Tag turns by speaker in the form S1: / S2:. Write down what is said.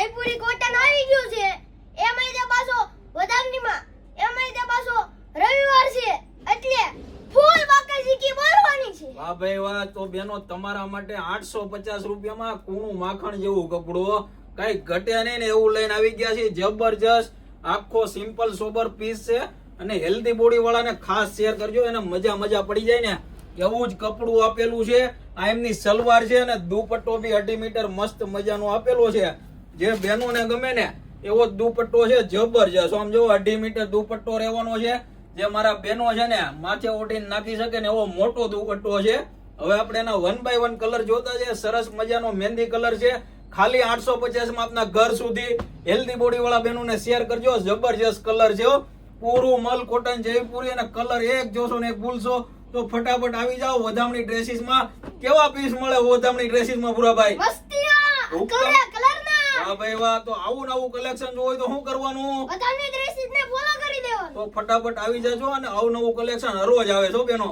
S1: Jaipuri cotton આવી ગયું છે. એમાંય તે પાછો વધામણીમાં એમાંય તે પાછો રવિવાર છે એટલે ફૂલ બાકાજીકી બોલવાની છે.
S2: વાહ ભાઈ વાહ. તો બેનો તમારા માટે 850 રૂપિયામાં કૂણું માખણ જેવું કપડું, કઈ ઘટે નહીં ને એવું લઈને આવી ગયા છે. જબરજસ્ત આખો સિમ્પલ સોબર પીસ છે અને હેલ્ધી બોડી વાળાને ખાસ શેર કરજો, એને મજા પડી જાય ને એવું જ કપડું આપેલું છે. આ એમની સલવાર છે અને દુપટ્ટો બી 2.5 મીટર મસ્ત મજાનો આપેલો છે. જે બહેનોને ગમે ને એવો દુપટ્ટો છે જબરજસ્ત. આમ જો 2.5 મીટર દુપટ્ટો રહેવાનો છે. જે મારા બહેનો છે ને માથે ઓઢીને નાખી શકે ને એવો મોટો દુપટ્ટો છે. હવે આપણે એના 1 by 1 કલર જોતા છે. સરસ મજાનો મહેંદી કલર છે. ખાલી 850 માં આપના ઘર સુધી હેલ્ધી બોડી વાળા બહેનોને શેર કરજો. જબરજસ્ત કલર છે, પૂરું મલ કોટન જયપુરી અને કલર એક જોશો ને એક ભૂલશો તો ફટાફટ આવી જાઓ. વધામણી ડ્રેસીસ માં કેવા પીસ મળે વધામણી ડ્રેસીસ માં પૂરાભાઈ?
S1: મસ્તીના કલરના.
S2: હા ભાઈ વાહ. તો આવું નવું કલેક્શન હોય તો શું કરવાનું?
S1: વધામણી ડ્રેસીસ ને ફોલો કરી દેવાનું.
S2: તો ફટાફટ આવી જજો અને આવું નવું કલેક્શન હરરોજ આવે છો બેનો.